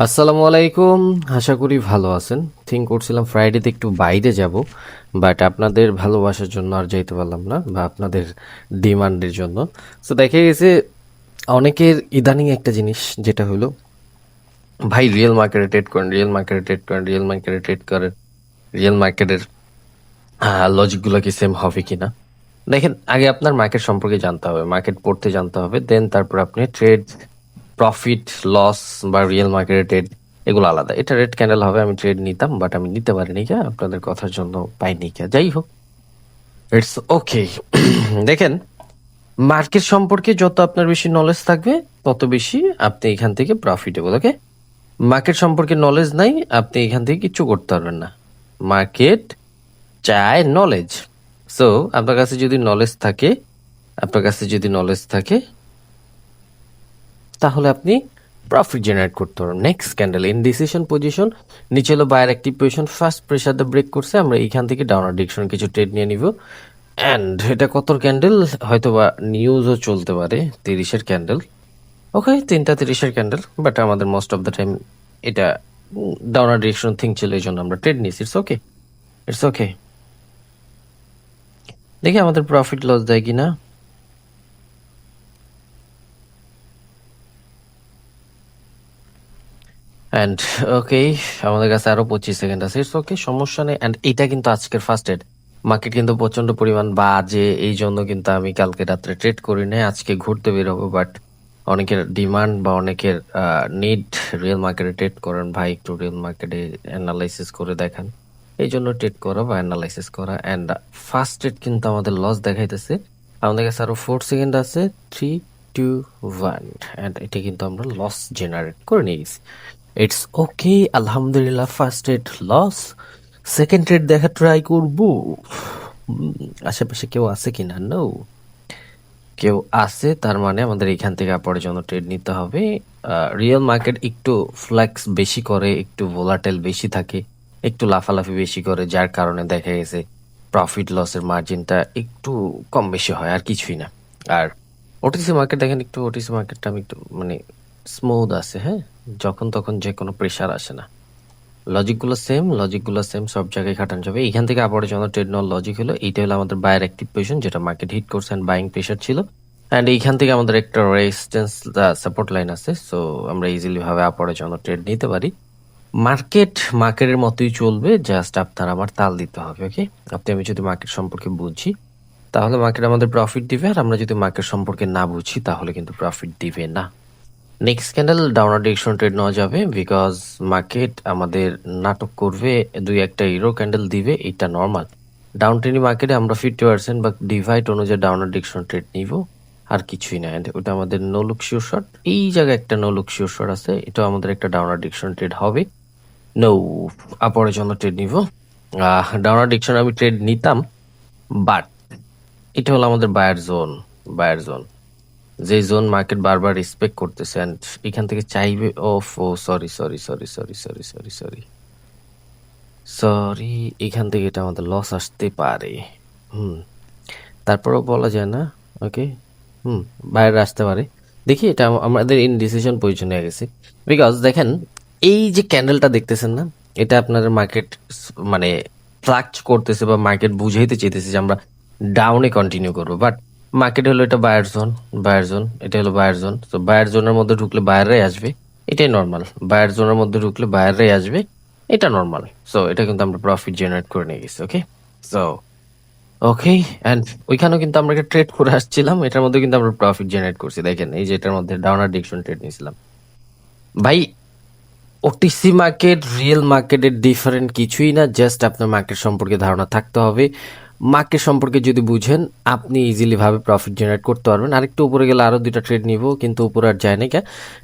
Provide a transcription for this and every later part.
আসসালামু আলাইকুম। আশা করি ভালো আছেন। থিঙ্ক করছিলাম ফ্রাইডেতে একটু বাইরে যাব, বাট আপনাদের ভালোবাসার জন্য আর যাইতে পারলাম না, বা আপনাদের ডিমান্ডের জন্য। সো দেখা গেছে অনেকের ইদানিং একটা জিনিস যেটা হলো, ভাই রিয়েল মার্কেটে ট্রেড করেন, রিয়েল মার্কেটে ট্রেড করেন, রিয়েল মার্কেটে ট্রেড করেন, রিয়েল মার্কেটের লজিকগুলো কি সেম হবে কিনা। দেখেন, আগে আপনার মার্কেট সম্পর্কে জানতে হবে, মার্কেট পড়তে জানতে হবে, দেন তারপর আপনি ট্রেড, প্রফিট লস বা রিয়েল মার্কেটে ট্রেড এগুলো আলাদা। এটা রেড ক্যান্ডেল হবে, আমি ট্রেড নিতাম, বাট আমি নিতে পারিনি কে, আপনাদের কথার জন্য পাইনি কে। যাই হোক, ইটস ওকে। দেখেন, মার্কেট সম্পর্কে যত আপনার বেশি নলেজ থাকবে, তত বেশি আপনি এখান থেকে প্রফিটেবল। ওকে, মার্কেট সম্পর্কে নলেজ নাই, আপনি এখান থেকে কিচ্ছু করতে পারবেন না। মার্কেট চায় নলেজ। সো আপনার কাছে যদি নলেজ থাকে, আপনার কাছে যদি নলেজ থাকে, তাহলে আপনি প্রফিট জেনারেট করতে পারবেন। নেক্সট ক্যান্ডেল ইনডিসিশন পজিশন, নিচে হলো buyer active position, first pressure দিয়ে ব্রেক করছে, আমরা এইখান থেকে ডাউনার ডিরেকশন কিছু ট্রেড নিয়ে নিব। অ্যান্ড এটা কত ক্যান্ডেল, হয়তো বা নিউজও চলতে পারে 30-এর ক্যান্ডেল। ওকে, 3টা 30-এর ক্যান্ডেল, বাট আমাদের মোস্ট অফ দ্য টাইম এটা ডাউনার ডিরেকশন থিঙ্ক ছিল, এই জন্য আমরা ট্রেড নিয়েছি। It's okay, it's okay. দেখি আমাদের প্রফিট লস দেয় কিনা। অ্যান্ড ওকে, আমাদের কাছে আরো 25 সেকেন্ড আছে। ইটস ওকে, সমস্যা নেই। অ্যান্ড এটা কিন্তু আজকের ফার্স্ট ট্রেড। মার্কেট কিন্তু প্রচন্ড পরিমাণ বাজে, এই জন্য কিন্তু আমি কালকে রাত্রে ট্রেড করি নাই, আজকে ঘুরতে বেরোবো। বাট অনেকের ডিমান্ড বা অনেকের নিড রিয়েল মার্কেটে ট্রেড করেন, ভাই একটু রিয়েল মার্কেটে অ্যানালাইসিস করে দেখান, এই জন্য ট্রেড করা বা অ্যানালাইসিস করা। অ্যান্ড ফার্স্ট ট্রেড কিন্তু আমাদের লস দেখাইতেছে। আমাদের কাছে আরো 4 সেকেন্ড আছে। 3, 2, 1। অ্যান্ড এটা কিন্তু আমরা লস জেনারেট করে নিয়েছি। ইটস ওকে, আলহামদুলিল্লাহ। First rate loss, second rate দেখা ট্রাই করব। আশেপাশে কেউ আছে কিনা? নো, কেউ আছে, তার মানে আমাদের এখান থেকে আপরের জন্য ট্রেড নিতে হবে। রিয়েল মার্কেট একটু ফ্লেক্স বেশি করে, একটু ভোলাটাইল বেশি থাকে, একটু লাফালাফি বেশি করে, যার কারণে দেখা গেছে প্রফিট লসের মার্জিনটা একটু কম বেশি হয়, আর কিছুই না। আর ওটিসি মার্কেট দেখেন, একটু ওটিসি মার্কেটটা আমি একটু মানে স্মুথ আছে, হ্যাঁ, যখন তখন যে কোনো প্রেশার আসে না। লজিকগুলো সেম, সব জায়গায় খাটানো যাবে। এইখান থেকে আবার যখন ট্রেড নেওয়ার লজিক হলো, এইটা হলো আমাদের বায়ার অ্যাক্টিভ পজিশন, যেটা মার্কেট হিট করছে অ্যান্ড বাইং প্রেশার ছিল। অ্যান্ড এইখান থেকে আমাদের একটা রেজিস্ট্যান্স সাপোর্ট লাইন আছে, সো আমরা ইজিলি ভাবে আপরে জন্য ট্রেড নিতে পারি। মার্কেটের মতোই চলবে, জাস্ট আপনার আমার তাল দিতে হবে। ওকে, আপনি আমি যদি মার্কেট সম্পর্কে বুঝি, তাহলে মার্কেট আমাদের প্রফিট দিবে, আর আমরা যদি মার্কেট সম্পর্কে না বুঝি, তাহলে কিন্তু প্রফিট দিবে না। নেক্সট ক্যান্ডেল ডাউনার ডিরেকশন ট্রেড নেওয়া যাবে, বিকজ মার্কেট আমাদের নাটক করবে, দুই একটা হিরো ক্যান্ডেল দিবে, এটা নর্মাল। ডাউন ট্রেন্ডি মার্কেটে আমরা 50% বা ডিভাইড অনুযায়ী ডাউনার ডিরেকশন ট্রেড নিব, আর কিছুই না। And ওটা আমাদের নো লুক শিওর শট, এই জায়গায় একটা নো লুক শিওর শট আছে, এটা আমাদের একটা ডাউনার ডিরেকশন ট্রেড হবে। নো, আপরের জন্য ট্রেড নিব। ডাউনার ডিরেকশন আমি ট্রেড নিতাম, বাট এটা হলো আমাদের বায়ার জোন, যে জোন মার্কেট বারবার রেসপেক্ট করতেছে। অ্যান্ড এখান থেকে চাইবে, ও sorry sorry sorry sorry sorry sorry sorry sorry, এখান থেকে এটা আমাদের লস আসতে পারে। হুম, তারপরেও বলা যায় না। ওকে, বাইরে আসতে পারে। দেখি, এটা আমাদের ইনডিসিশন পজিশনে হয়ে গেছে, বিকজ দেখেন এই যে ক্যান্ডেলটা দেখতেছেন না, এটা আপনার মার্কেট মানে ফ্লাক্ট করতেছে, বা মার্কেট বুঝাইতে চেয়েছে যে আমরা ডাউনে কন্টিনিউ করবো। বাট মার্কেট হলো এটা বায়ার জোন, এটা হলো বায়ার জোন। তো বায়ার জোনের মধ্যে ঢুকলে বায়াররাই আসবে, এটাই নর্মাল। বায়ার জোনের মধ্যে ঢুকলে বায়াররাই আসবে, এটা নর্মাল। সো এটা কিন্তু আমরা প্রফিট জেনারেট করে নিয়ে গেছি। ওকে, সো ওকে। অ্যান্ড ওইখানেও কিন্তু আমরা একটা ট্রেড করে আসছিলাম, এটার মধ্যে কিন্তু আমরা প্রফিট জেনারেট করছি। দেখেন, এই যে এটার মধ্যে ডাউনার ডিরেকশন ট্রেড নিয়েছিলাম। ভাই, ওটিসি মার্কেট রিয়েল মার্কেটের ডিফারেন্ট কিছুই না, জাস্ট আপনার মার্কেট সম্পর্কে ধারণা থাকতে হবে। মার্কেট সম্পর্কে যদি বুঝেন, আপনি ইজিলি ভাবে প্রফিট জেনারেট করতে পারবেন। আরেকটু উপরে গেলে আরো 2টা ট্রেড নিব, কিন্তু উপরে আর যায় না কে।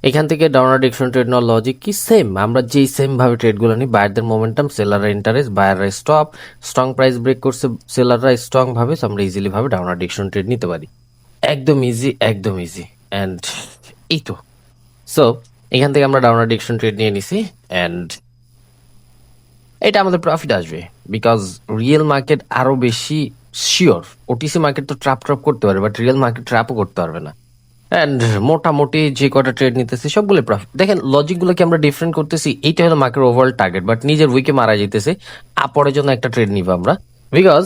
এখান থেকে ডাউনার ডিরেকশন ট্রেড নেওয়ার লজিক কি? সেম, আমরা যেই সেম ভাবে ট্রেডগুলো নিই, বায়ারদের মোমেন্টাম, সেলাররা ইন্টারেস্ট, বায়াররা স্টপ, স্ট্রং প্রাইস ব্রেক করছে, সেলাররা স্ট্রং ভাবে, so আমরা ইজিলি ভাবে ডাউনার ডিরেকশন ট্রেড নিতে পারি। একদম ইজি, একদম ইজি। অ্যান্ড এই তো, সো এখান থেকে আমরা ডাউনার ডিরেকশন ট্রেড নিয়ে নিছি, অ্যান্ড এটা আমাদের প্রফিট আসবে, বিকজ রিয়েল মার্কেট আরো বেশি শিওর। ওটিসি মার্কেট তো ট্র্যাপ করতে পারে, বাট রিয়েল মার্কেট ট্র্যাপও করতে পারবে না। অ্যান্ড মোটামুটি যে কটা ট্রেড নিতেছি সবগুলো প্রফিট। দেখেন লজিকগুলো কি আমরা ডিফারেন্ট করতেছি, এইটা হলো মার্কেট ওভারঅল টার্গেট, বাট নিজের উইকে মারা যেতেছে। আপরের জন্য একটা ট্রেড নিব আমরা, বিকজ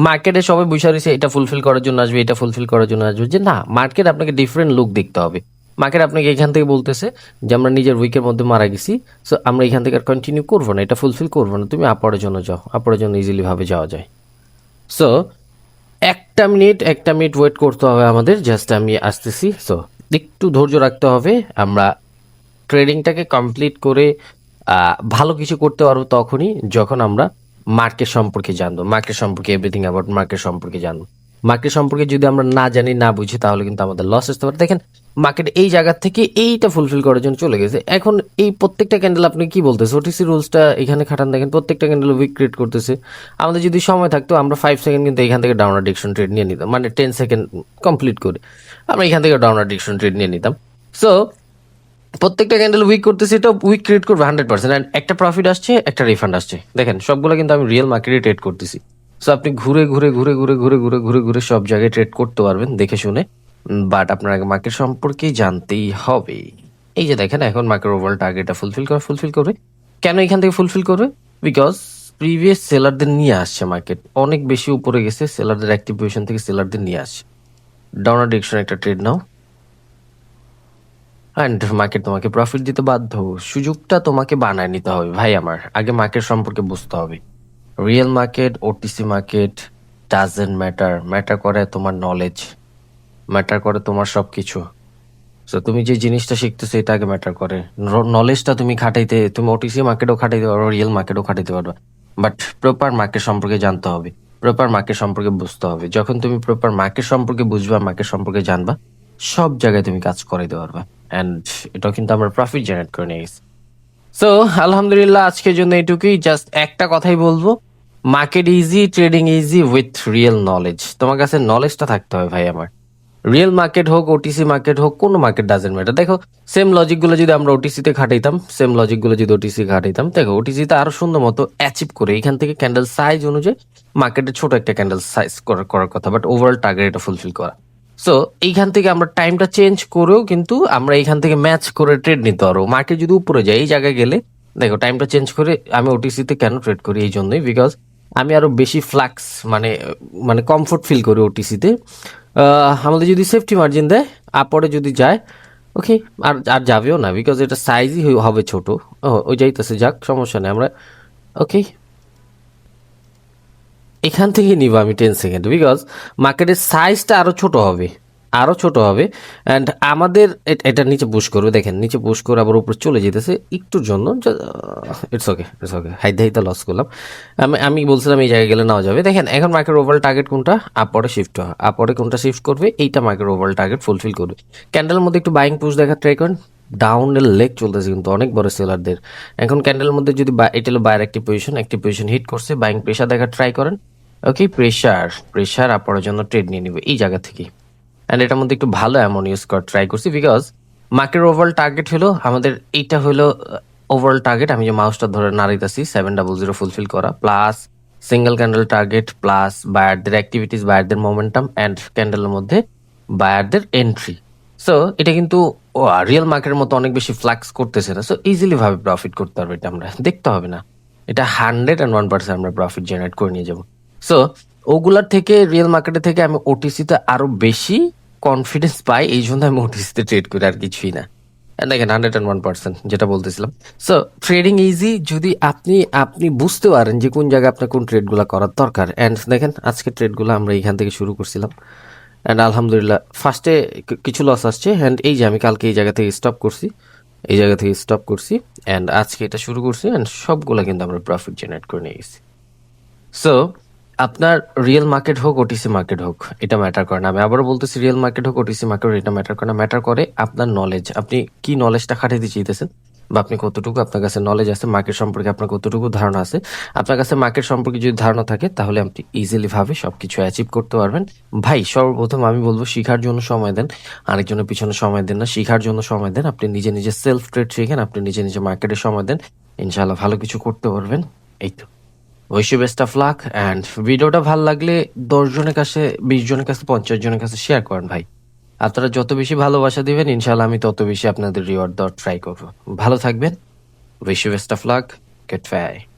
মার্কেটে সবাই বুঝে রয়েছে এটা ফুলফিল করার জন্য আসবে, এটা ফুলফিল করার জন্য আসবে, যে না, মার্কেট আপনাকে ডিফারেন্ট লুক দেখতে হবে। মার্কেট আপনাকে এখান থেকে বলতেছে যে আমরা নিজের উইকের মধ্যে মারা গেছি, সো আমরা এখান থেকে আর কন্টিনিউ করবো না, এটা ফুলফিল করবো না, তুমি আপরের জন্য যাও, আপরের জন্য ইজিলি ভাবে যাওয়া যায়। সো একটা মিনিট ওয়েট করতে হবে আমাদের, জাস্ট আমি আসতেছি। সো একটু ধৈর্য রাখতে হবে। আমরা ট্রেডিংটাকে কমপ্লিট করে ভালো কিছু করতে পারবো তখনই যখন আমরা মার্কেট সম্পর্কে জানবো, মার্কেট সম্পর্কে এভরিথিং অ্যাবাউট মার্কেট সম্পর্কে জানবো। মার্কেট সম্পর্কে যদি আমরা না জানি, না বুঝি, তাহলে কিন্তু আমাদের লস আসতে পারে। দেখেন মার্কেট এই জায়গা থেকে এইটা ফুলফিল করার জন্য চলে গেছে, এখন এই প্রত্যেকটা ক্যান্ডেল আপনি কি বলতেছে, ওটিসি রুলসটা এখানে খাটান, দেখেন প্রত্যেকটা ক্যান্ডেল উইক ক্রিয়েট করতেছে। আমাদের যদি সময় থাকতো আমরা 5 সেকেন্ড কিন্তু এখান থেকে ডাউন ডিরেকশন ট্রেড নিয়ে নিতাম, মানে 10 সেকেন্ড কমপ্লিট করে আমরা এখান থেকে ডাউন ডিরেকশন ট্রেড নিয়ে নিতাম। সো প্রত্যেকটা ক্যান্ডেল উইক করতেছে, এটা উইক ক্রিয়েট করবে 100%, অ্যান্ড একটা প্রফিট আসছে, একটা রিফান্ড আসছে। দেখেন সবগুলো কিন্তু আমি রিয়েল মার্কেটে ট্রেড করতেছি। সো আপনি ঘুরে ঘুরে ঘুরে ঘুরে ঘুরে ঘুরে ঘুরে ঘুরে সব জায়গায় ট্রেড করতে পারবেন দেখে শুনে, বাট আপনার আগে মার্কেট সম্পর্কে জানতেই হবে। এই যে দেখেন এখন মার্কেট ওভারঅল টার্গেটটা ফুলফিল করবে। কেন এখান থেকে ফুলফিল করবে? বিকজ প্রিভিয়াস সেলারদের নিয়ে আসছে, মার্কেট অনেক বেশি উপরে গেছে, সেলারদের অ্যাক্টিভ পজিশন থেকে সেলারদের নিয়ে আসছে। ডাউনার ডিরেকশন একটা ট্রেড নাও, অ্যান্ড মার্কেট তোমাকে প্রফিট দিতে বাধ্য। সুযোগটা তোমাকে বানায় নিতে হবে ভাই আমার, আগে মার্কেট সম্পর্কে বুঝতে হবে। Real market, OTC market doesn't matter, matter করে তোমার নলেজ, ম্যাটার করে তোমার সব কিছু। সো তুমি যে জিনিসটা শিখতেছো এটা আগে ম্যাটার করে। নলেজটা তুমি খাটাইতে, তুমি ওটিসি মার্কেটও খাটাইতে পারো, রিয়েল মার্কেটও খাটাইতে পারো, বাট প্রপার মার্কেট সম্পর্কে জানতে হবে, প্রপার মার্কেট সম্পর্কে বুঝতে হবে। যখন তুমি প্রপার মার্কেট সম্পর্কে বুঝবা, মার্কেট সম্পর্কে জানবা, সব জায়গায় তুমি কাজ করাইতে পারবা, অ্যান্ড এটাও কিন্তু আমরা প্রফিট জেনারেট করে নিয়ে গেছি। সো আলহামদুলিল্লাহ, আজকের জন্য এটুকুই। জাস্ট একটা কথাই বলবো, market easy, trading easy with real knowledge. তোমার কাছে নলেজটা থাকতে হবে ভাই আমার। রিয়েল মার্কেট হোক, ওটিসি মার্কেট হোক, কোনো মার্কেট ডাজেন্ট ম্যাটার। দেখো সেম লজিকগুলো যদি আমরা ওটিসিতে খাটাইতাম, সেম লজিকগুলো যদি ওটিসি খাটাইতাম, দেখো ওটিসিতে আরো সুন্দর মতো অ্যাচিভ করে এখান থেকে ক্যান্ডেল সাইজ অনুযায়ী মার্কেটের ছোট একটা ক্যান্ডেল সাইজ করার কথা, বাট ওভারঅল টার্গেট এটা ফুলফিল করা। সো এইখান থেকে আমরা টাইমটা চেঞ্জ করেও কিন্তু আমরা এইখান থেকে ম্যাচ করে ট্রেড নিতে পারবো। মার্কেট যদি উপরে যায়, এই জায়গায় গেলে দেখো টাইমটা চেঞ্জ করে আমি ওটিসিতে কেন ট্রেড করি, এই জন্যই, বিকজ আমি আরো বেশি ফ্লাক্স, মানে মানে কমফোর্ট ফিল করি ওটিসিতে। আমাদের যদি সেফটি মার্জিন দেয়, আপরে যদি যায়, ওকে, আর আর যাবেও না, বিকজ এটা সাইজই হবে ছোট। ওই যাইতেছে, যাক সমস্যা নেই, আমরা ওকে এখান থেকে নিব আমি 10 সেকেন্ড, বিকজ মার্কেটের সাইজটা আরো ছোট হবে, আরো ছোট হবে, অ্যান্ড আমাদের এটা নিচে পুশ করবে। দেখেন নিচে পুশ করে আবার উপরে চলে যেতেছে একটুর জন্য, ইটস ওকে, ইটস ওকে, হাইতে হাইতে লস করলাম। আমি বলছিলাম এই জায়গায় গেলে নেওয়া যাবে। দেখেন এখন মার্কেট ওভারঅল টার্গেট কোনটা, আপরে শিফট হয়, আপরে কোনটা শিফট করবে, এইটা মার্কেট ওভারঅল টার্গেট ফুলফিল করবে। ক্যান্ডেলের মধ্যে একটু বাইং পুশ দেখা ট্রাই করেন, ডাউনের লেগ চলতেছে কিন্তু অনেক বড় সেলারদের। এখন ক্যান্ডেলের মধ্যে যদি এটা হলো বায়ার অ্যাক্টিভ পজিশন হিট করছে, বাইং প্রেশার দেখা ট্রাই করেন। ওকে, প্রেশার আপনার জন্য ট্রেড নিয়ে নিবে এই জায়গা থেকে। অ্যান্ড এটার মধ্যে একটু ভালো অ্যামন ইউজ করার ট্রাই করছি, বিকজ মার্কেট ওভারঅল টার্গেট হলো আমাদের, এইটা হলো ওভারঅল টার্গেট। আমি যে মাউসটা ধরে নাড়াইতেছি 700 ফুলফিল করা, plus single candle target, plus বায়ারদের অ্যাক্টিভিটিস, বায়ারদের মোমেন্টাম, অ্যান্ড ক্যান্ডেলের মধ্যে বায়ারদের এন্ট্রি। সো এটা কিন্তু রিয়েল মার্কেটের মতো অনেক বেশি ফ্লাক্স করতেছে না। সো ইজিলি ভাবে প্রফিট করতে পারবে, এটা আমরা দেখতে হবে না, এটা 101% আমরা প্রফিট জেনারেট করে নিয়ে যাবো। সো ওগুলার থেকে, রিয়েল মার্কেটের থেকে আমি ওটিসিতে আরো বেশি কনফিডেন্স পাই, এই জন্য আমি ওটিসিতে ট্রেড করি, আর কিছুই না। And দেখেন 101% যেটা বলতেছিলাম। সো ট্রেডিং ইজি যদি আপনি আপনি বুঝতে পারেন যে কোন জায়গায় আপনার কোন ট্রেডগুলো করার দরকার। অ্যান্ড দেখেন আজকে ট্রেডগুলো আমরা এইখান থেকে শুরু করছিলাম, অ্যান্ড আলহামদুলিল্লাহ ফার্স্টে কিছু লস আসছে, অ্যান্ড এই যে আমি কালকে এই জায়গা থেকে স্টপ করছি, এই জায়গা থেকে স্টপ করছি, অ্যান্ড আজকে এটা শুরু করছি, অ্যান্ড সবগুলো কিন্তু আমরা প্রফিট জেনারেট করে নিয়ে গেছি। সো আপনার রিয়েল মার্কেট হোক, ওটিসি মার্কেট হোক, এটা ম্যাটার করে না। আমি আবারও বলতেছি, রিয়েল মার্কেট হোক, ওটিসি মার্কেট হোক, এটা ম্যাটার করে না। ম্যাটার করে আপনার নলেজ, আপনি কি নলেজটা খাটাইতে চাইতেছেন, বা আপনি কতটুকু আপনার কাছে নলেজ আছে মার্কেট সম্পর্কে, আপনার কতটুকু ধারণা আছে। আপনার কাছে মার্কেট সম্পর্কে যদি ধারণা থাকে, তাহলে আপনি ইজিলি ভাবে সবকিছু অ্যাচিভ করতে পারবেন। ভাই সর্বপ্রথম আমি বলবো, শিখার জন্য সময় দেন, আরেকজনের পিছনে সময় দেন না, শিখার জন্য সময় দেন। আপনি নিজে নিজে সেলফ ট্রেড শিখেন, আপনি নিজে নিজে মার্কেটে সময় দেন, ইনশাআল্লাহ ভালো কিছু করতে পারবেন। এই তো, wish you best of luck. And ভিডিওটা ভালো লাগলে 10 জনের কাছে, 20 জনের কাছে, 50 জনের কাছে শেয়ার করেন ভাই। আপনারা যত বেশি ভালোবাসা দিবেন ইনশাল্লাহ আমি তত বেশি আপনাদের রিওয়ার্ড দেওয়ার ট্রাই করব। ভালো থাকবেন। Wish you best of luck. Good by.